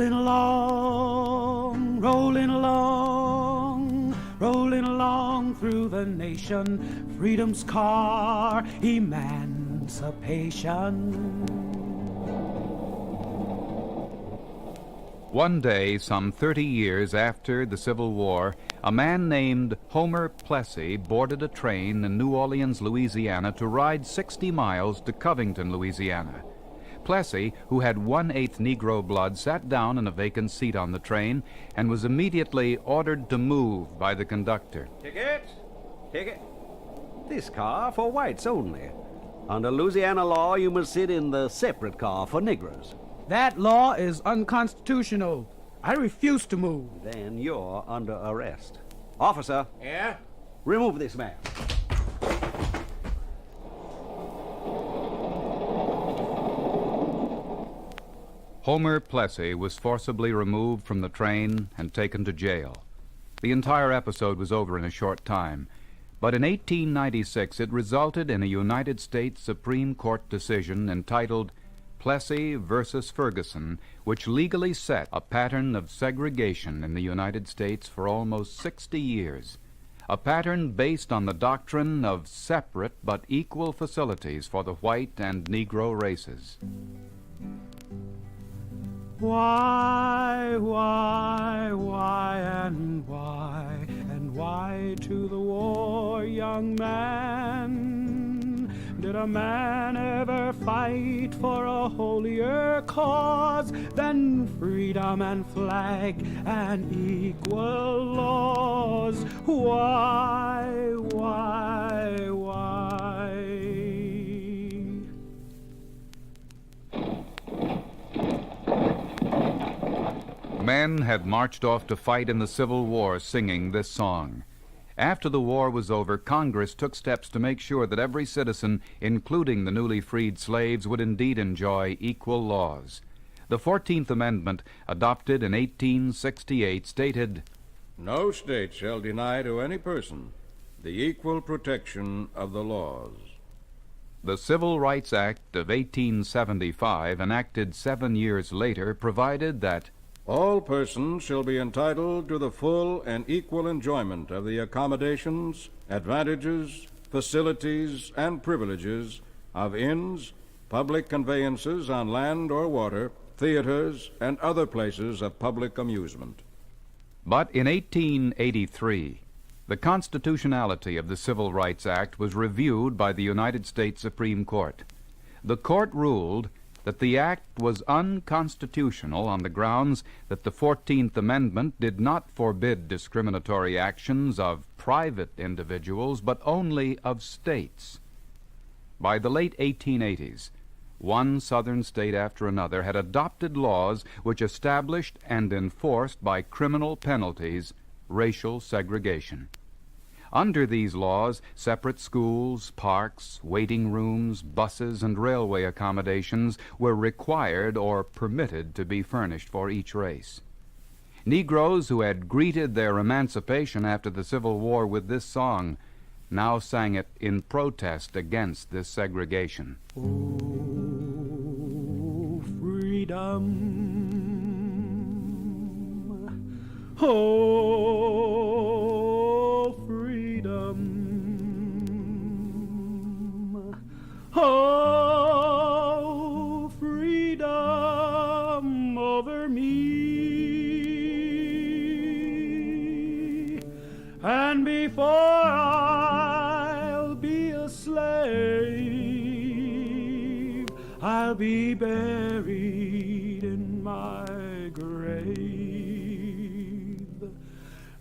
rolling along, rolling along, rolling along through the nation, freedom's car, emancipation. One day, some 30 years after the Civil War, a man named Homer Plessy boarded a train in New Orleans, Louisiana, to ride 60 miles to Covington, Louisiana. Plessy, who had 1/8 Negro blood, sat down in a vacant seat on the train and was immediately ordered to move by the conductor. Ticket? Ticket? This car for whites only. Under Louisiana law, you must sit in the separate car for Negroes. That law is unconstitutional. I refuse to move. Then you're under arrest. Officer. Yeah? Remove this man. Homer Plessy was forcibly removed from the train and taken to jail. The entire episode was over in a short time, but in 1896 it resulted in a United States Supreme Court decision entitled Plessy versus Ferguson, which legally set a pattern of segregation in the United States for almost 60 years, a pattern based on the doctrine of separate but equal facilities for the white and Negro races. Why, and why to the war, young man? Did a man ever fight for a holier cause than freedom and flag and equal laws? Why? Men had marched off to fight in the Civil War singing this song. After the war was over, Congress took steps to make sure that every citizen, including the newly freed slaves, would indeed enjoy equal laws. The 14th Amendment, adopted in 1868, stated, No state shall deny to any person the equal protection of the laws. The Civil Rights Act of 1875, enacted 7 years later, provided that All persons shall be entitled to the full and equal enjoyment of the accommodations, advantages, facilities, and privileges of inns, public conveyances on land or water, theaters, and other places of public amusement. But in 1883, the constitutionality of the Civil Rights Act was reviewed by the United States Supreme Court. The court ruled that the act was unconstitutional on the grounds that the 14th Amendment did not forbid discriminatory actions of private individuals, but only of states. By the late 1880s, one southern state after another had adopted laws which established and enforced by criminal penalties racial segregation. Under these laws, separate schools, parks, waiting rooms, buses, and railway accommodations were required or permitted to be furnished for each race. Negroes who had greeted their emancipation after the Civil War with this song now sang it in protest against this segregation. Oh, freedom. Oh, freedom. Oh, freedom over me. And before I'll be a slave, I'll be buried in my grave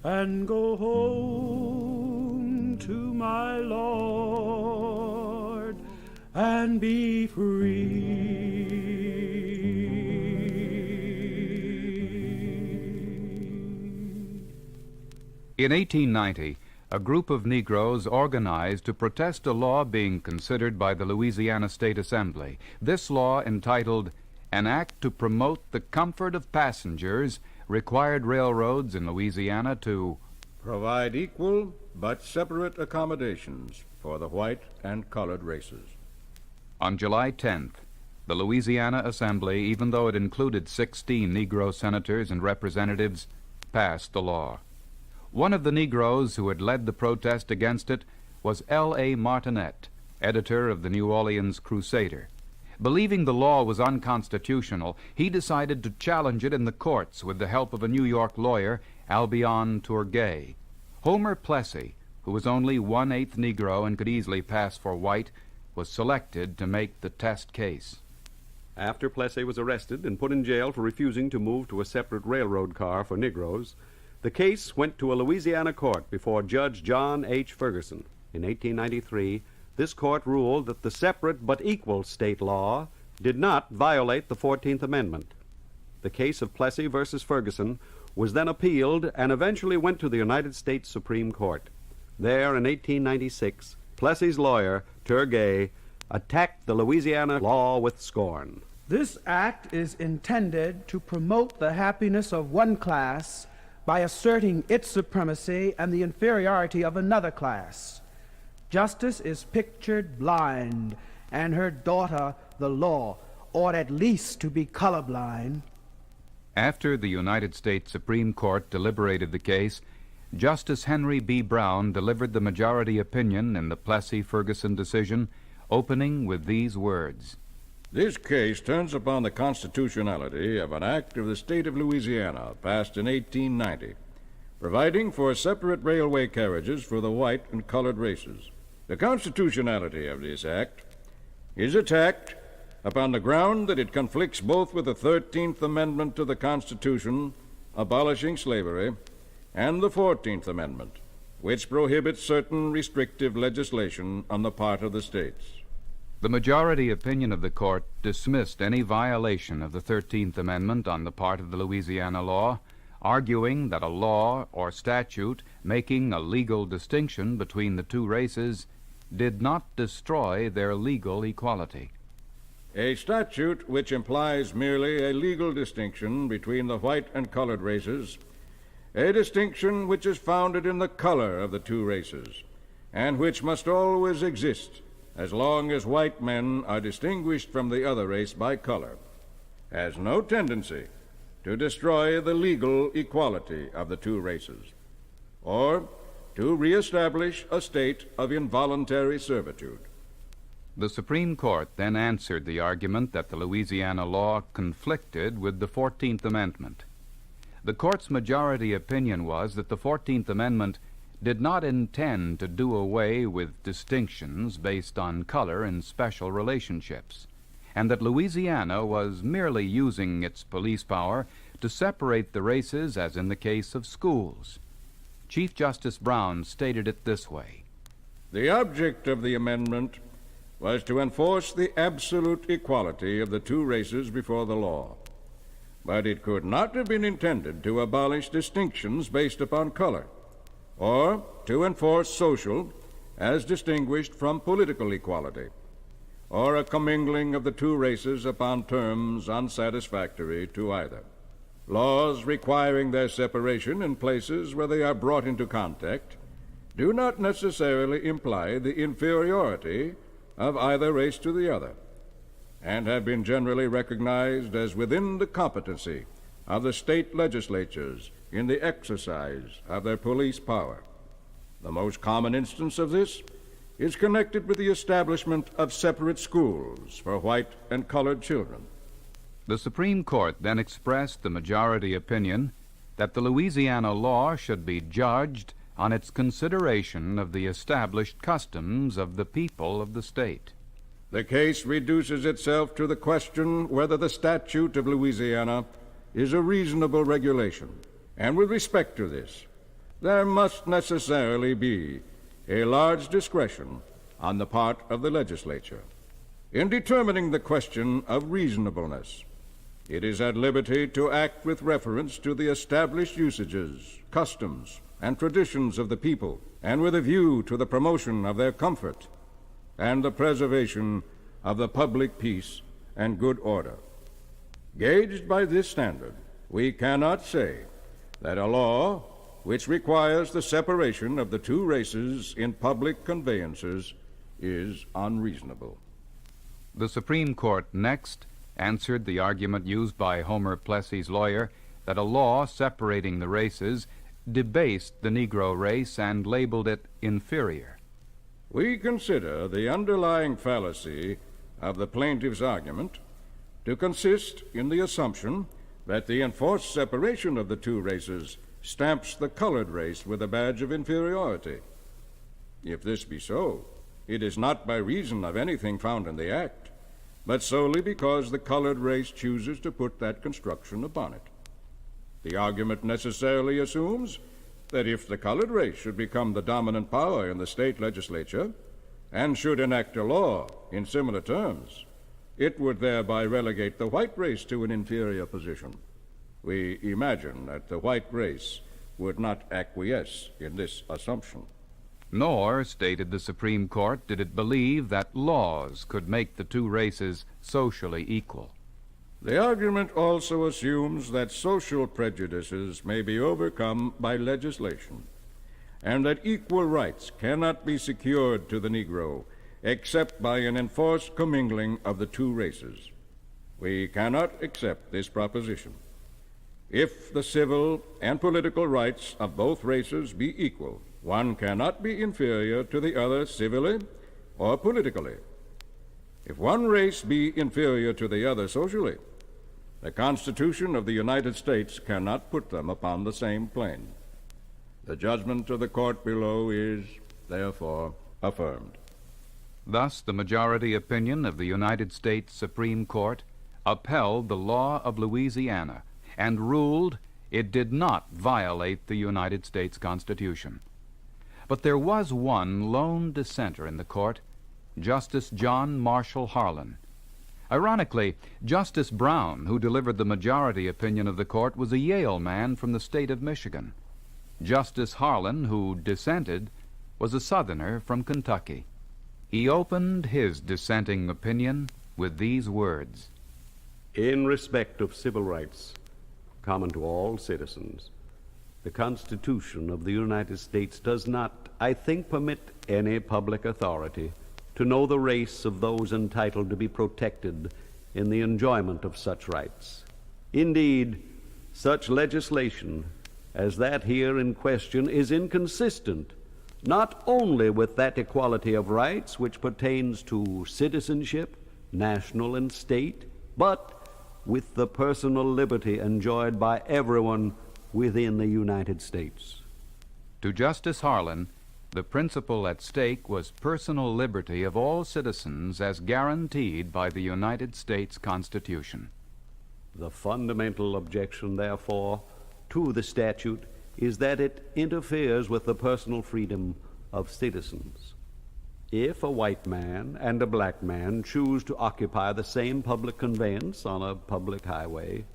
and go home to my Lord and be free. In 1890, a group of Negroes organized to protest a law being considered by the Louisiana State Assembly. This law, entitled An Act to Promote the Comfort of Passengers, required railroads in Louisiana to Provide equal but separate accommodations for the white and colored races. On July 10th, The Louisiana Assembly, even though it included 16 Negro senators and representatives, passed the law. One of the Negroes who had led the protest against it was L.A. Martinet, editor of the New Orleans Crusader. Believing the law was unconstitutional, he decided to challenge it in the courts with the help of a New York lawyer, Albion Tourguet. Homer Plessy, who was only 1/8 Negro and could easily pass for white, was selected to make the test case. After Plessy was arrested and put in jail for refusing to move to a separate railroad car for Negroes, the case went to a Louisiana court before Judge John H. Ferguson. In 1893, this court ruled that the separate but equal state law did not violate the 14th Amendment. The case of Plessy versus Ferguson was then appealed and eventually went to the United States Supreme Court. There, in 1896, Plessy's lawyer, Tourguet, attacked the Louisiana law with scorn. This act is intended to promote the happiness of one class by asserting its supremacy and the inferiority of another class. Justice is pictured blind, and her daughter, the law, ought at least to be colorblind. After the United States Supreme Court deliberated the case, Justice Henry B. Brown delivered the majority opinion in the Plessy-Ferguson decision, opening with these words. This case turns upon the constitutionality of an act of the state of Louisiana passed in 1890, providing for separate railway carriages for the white and colored races. The constitutionality of this act is attacked upon the ground that it conflicts both with the 13th Amendment to the Constitution, abolishing slavery, and the 14th Amendment, which prohibits certain restrictive legislation on the part of the states. The majority opinion of the court dismissed any violation of the 13th Amendment on the part of the Louisiana law, arguing that a law or statute making a legal distinction between the two races did not destroy their legal equality. A statute which implies merely a legal distinction between the white and colored races, a distinction which is founded in the color of the two races, and which must always exist as long as white men are distinguished from the other race by color, has no tendency to destroy the legal equality of the two races, or to reestablish a state of involuntary servitude. The Supreme Court then answered the argument that the Louisiana law conflicted with the 14th Amendment. The court's majority opinion was that the 14th Amendment did not intend to do away with distinctions based on color in special relationships, and that Louisiana was merely using its police power to separate the races as in the case of schools. Chief Justice Brown stated it this way. The object of the amendment was to enforce the absolute equality of the two races before the law, but it could not have been intended to abolish distinctions based upon color, or to enforce social as distinguished from political equality, or a commingling of the two races upon terms unsatisfactory to either. Laws requiring their separation in places where they are brought into contact do not necessarily imply the inferiority of either race to the other, and have been generally recognized as within the competency of the state legislatures in the exercise of their police power. The most common instance of this is connected with the establishment of separate schools for white and colored children. The Supreme Court then expressed the majority opinion that the Louisiana law should be judged on its consideration of the established customs of the people of the state. The case reduces itself to the question whether the statute of Louisiana is a reasonable regulation, and with respect to this, there must necessarily be a large discretion on the part of the legislature. In determining the question of reasonableness, it is at liberty to act with reference to the established usages, customs, and traditions of the people, and with a view to the promotion of their comfort and the preservation of the public peace and good order. Gauged by this standard, we cannot say that a law which requires the separation of the two races in public conveyances is unreasonable. The Supreme Court next answered the argument used by Homer Plessy's lawyer that a law separating the races debased the Negro race and labeled it inferior. We consider the underlying fallacy of the plaintiff's argument to consist in the assumption that the enforced separation of the two races stamps the colored race with a badge of inferiority. If this be so, it is not by reason of anything found in the Act, but solely because the colored race chooses to put that construction upon it. The argument necessarily assumes that if the colored race should become the dominant power in the state legislature and should enact a law in similar terms, it would thereby relegate the white race to an inferior position. We imagine that the white race would not acquiesce in this assumption. Nor, stated the Supreme Court, did it believe that laws could make the two races socially equal. The argument also assumes that social prejudices may be overcome by legislation, and that equal rights cannot be secured to the Negro except by an enforced commingling of the two races. We cannot accept this proposition. If the civil and political rights of both races be equal, one cannot be inferior to the other civilly or politically. If one race be inferior to the other socially, the Constitution of the United States cannot put them upon the same plane. The judgment of the court below is, therefore, affirmed. Thus, the majority opinion of the United States Supreme Court upheld the law of Louisiana and ruled it did not violate the United States Constitution. But there was one lone dissenter in the court, Justice John Marshall Harlan. Ironically, Justice Brown, who delivered the majority opinion of the court, was a Yale man from the state of Michigan. Justice Harlan, who dissented, was a Southerner from Kentucky. He opened his dissenting opinion with these words: In respect of civil rights common to all citizens, the Constitution of the United States does not, I think, permit any public authority to know the race of those entitled to be protected in the enjoyment of such rights. Indeed, such legislation as that here in question is inconsistent not only with that equality of rights which pertains to citizenship, national and state, but with the personal liberty enjoyed by everyone within the United States. To Justice Harlan, the principle at stake was personal liberty of all citizens as guaranteed by the United States Constitution. The fundamental objection, therefore, to the statute is that it interferes with the personal freedom of citizens. If a white man and a black man choose to occupy the same public conveyance on a public highway,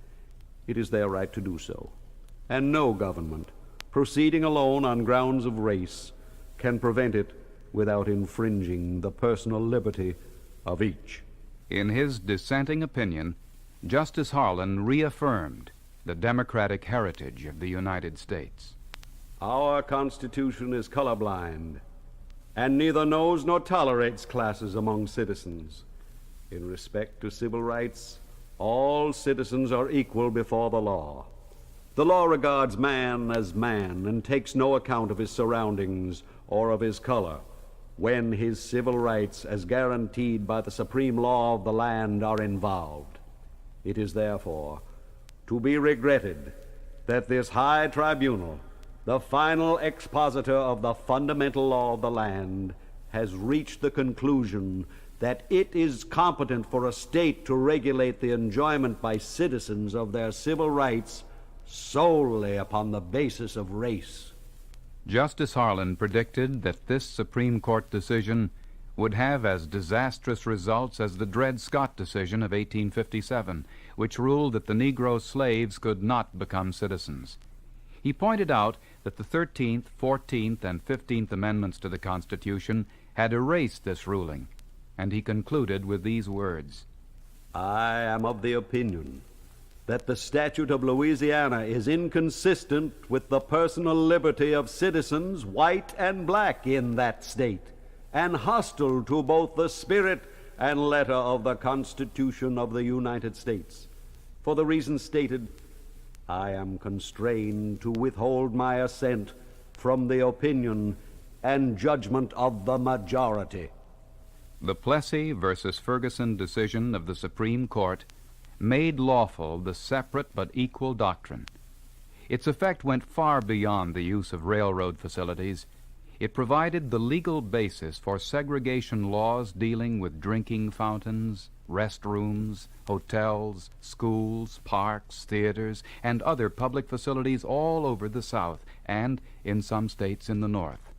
it is their right to do so, and no government, proceeding alone on grounds of race, can prevent it without infringing the personal liberty of each. In his dissenting opinion, Justice Harlan reaffirmed the democratic heritage of the United States. Our Constitution is colorblind, and neither knows nor tolerates classes among citizens. In respect to civil rights, all citizens are equal before the law. The law regards man as man and takes no account of his surroundings or of his color when his civil rights, as guaranteed by the supreme law of the land, are involved. It is therefore to be regretted that this high tribunal, the final expositor of the fundamental law of the land, has reached the conclusion that it is competent for a state to regulate the enjoyment by citizens of their civil rights solely upon the basis of race. Justice Harlan predicted that this Supreme Court decision would have as disastrous results as the Dred Scott decision of 1857, which ruled that the Negro slaves could not become citizens. He pointed out that the 13th, 14th, and 15th Amendments to the Constitution had erased this ruling, and he concluded with these words: I am of the opinion that the statute of Louisiana is inconsistent with the personal liberty of citizens, white and black, in that state, and hostile to both the spirit and letter of the Constitution of the United States. For the reasons stated, I am constrained to withhold my assent from the opinion and judgment of the majority. The Plessy versus Ferguson decision of the Supreme Court made lawful the separate but equal doctrine. Its effect went far beyond the use of railroad facilities. It provided the legal basis for segregation laws dealing with drinking fountains, restrooms, hotels, schools, parks, theaters, and other public facilities all over the South and in some states in the North.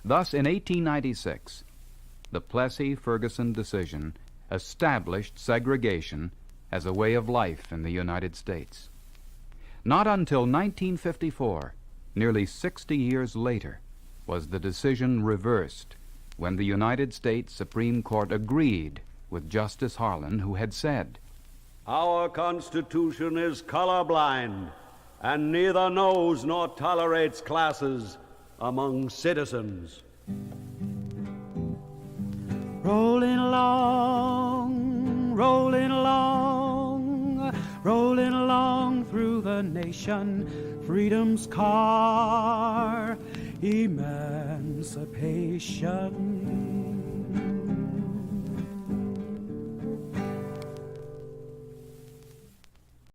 Thus, in 1896, the Plessy-Ferguson decision established segregation as a way of life in the United States. Not until 1954, nearly 60 years later, was the decision reversed when the United States Supreme Court agreed with Justice Harlan, who had said, Our Constitution is colorblind and neither knows nor tolerates classes among citizens. Rolling along, rolling along, rolling along through the nation, freedom's car, emancipation.